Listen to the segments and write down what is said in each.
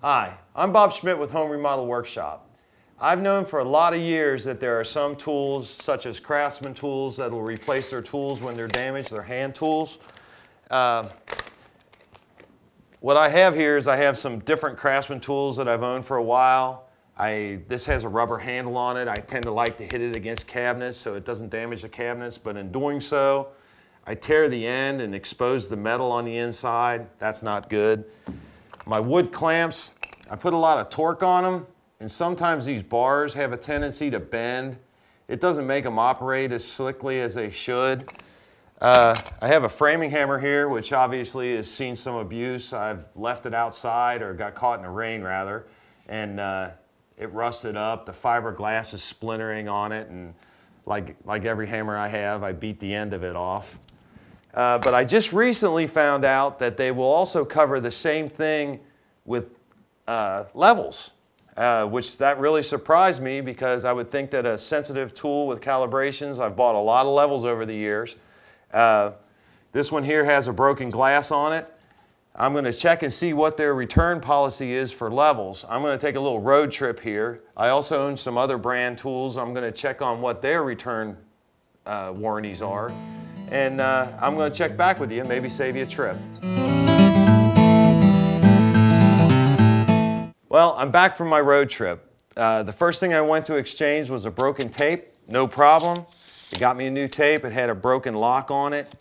Hi, I'm Bob Schmidt with Home Remodel Workshop. I've known for a lot of years that there are some tools, such as Craftsman tools, that will replace their tools when they're damaged, their hand tools. What I have here is I have some different Craftsman tools that I've owned for a while. This has a rubber handle on it. I tend to like to hit it against cabinets so it doesn't damage the cabinets, but in doing so, I tear the end and expose the metal on the inside. That's not good. My wood clamps, I put a lot of torque on them, and sometimes these bars have a tendency to bend. It doesn't make them operate as slickly as they should. I have a framing hammer here, which obviously has seen some abuse. I've left it outside, or got caught in the rain rather, and it rusted up. The fiberglass is splintering on it, and like every hammer I have, I beat the end of it off. But I just recently found out that they will also cover the same thing with levels, which that really surprised me, because I would think that a sensitive tool with calibrations, I've bought a lot of levels over the years. This one here has a broken glass on it. I'm going to check and see what their return policy is for levels. I'm going to take a little road trip here. I also own some other brand tools. I'm going to check on what their return warranties are. And I'm going to check back with you and maybe save you a trip. Well, I'm back from my road trip. The first thing I went to exchange was a broken tape. No problem. It got me a new tape. It had a broken lock on it.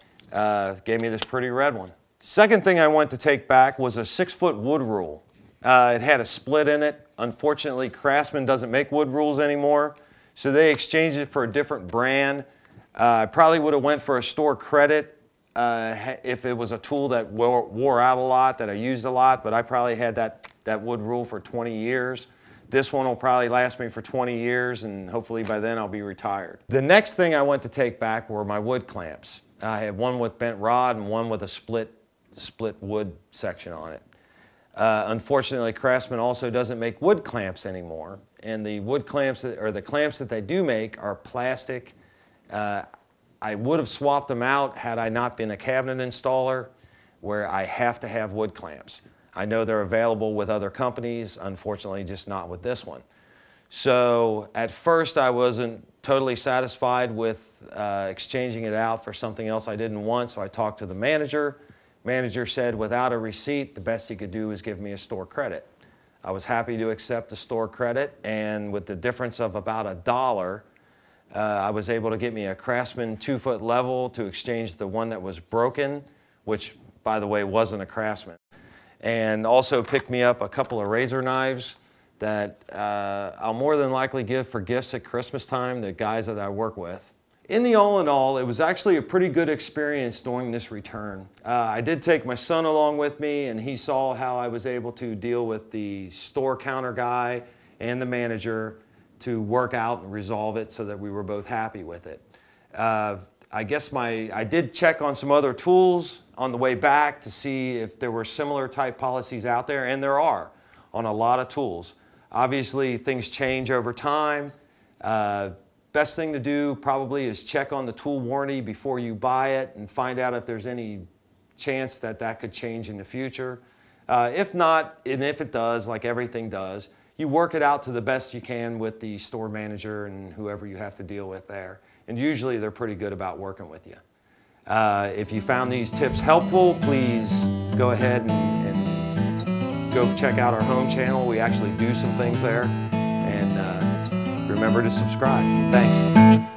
Gave me this pretty red one. Second thing I went to take back was a 6-foot wood rule. It had a split in it. Unfortunately, Craftsman doesn't make wood rules anymore, so they exchanged it for a different brand. I probably would have went for a store credit if it was a tool that wore out a lot, that I used a lot, but I probably had that wood rule for 20 years. This one will probably last me for 20 years, and hopefully by then I'll be retired. The next thing I went to take back were my wood clamps. I had one with bent rod and one with a split wood section on it. Unfortunately, Craftsman also doesn't make wood clamps anymore, and the wood clamps, or the clamps that they do make, are plastic. I would have swapped them out had I not been a cabinet installer, where I have to have wood clamps. I know they're available with other companies, unfortunately just not with this one. So at first I wasn't totally satisfied with exchanging it out for something else I didn't want, so I talked to the manager. Manager said without a receipt, the best he could do is give me a store credit. I was happy to accept the store credit, and with the difference of about $1, I was able to get me a Craftsman 2-foot level to exchange the one that was broken, which by the way wasn't a Craftsman. And also picked me up a couple of razor knives that I'll more than likely give for gifts at Christmas time to guys that I work with. In all, it was actually a pretty good experience during this return. I did take my son along with me, and he saw how I was able to deal with the store counter guy and the manager to work out and resolve it so that we were both happy with it. I guess I did check on some other tools on the way back to see if there were similar type policies out there, and there are on a lot of tools. Obviously, things change over time. Best thing to do probably is check on the tool warranty before you buy it and find out if there's any chance that that could change in the future. If not, and if it does, like everything does, you work it out to the best you can with the store manager and whoever you have to deal with there. And usually they're pretty good about working with you. If you found these tips helpful, please go ahead and go check out our home channel. We actually do some things there. And remember to subscribe. Thanks.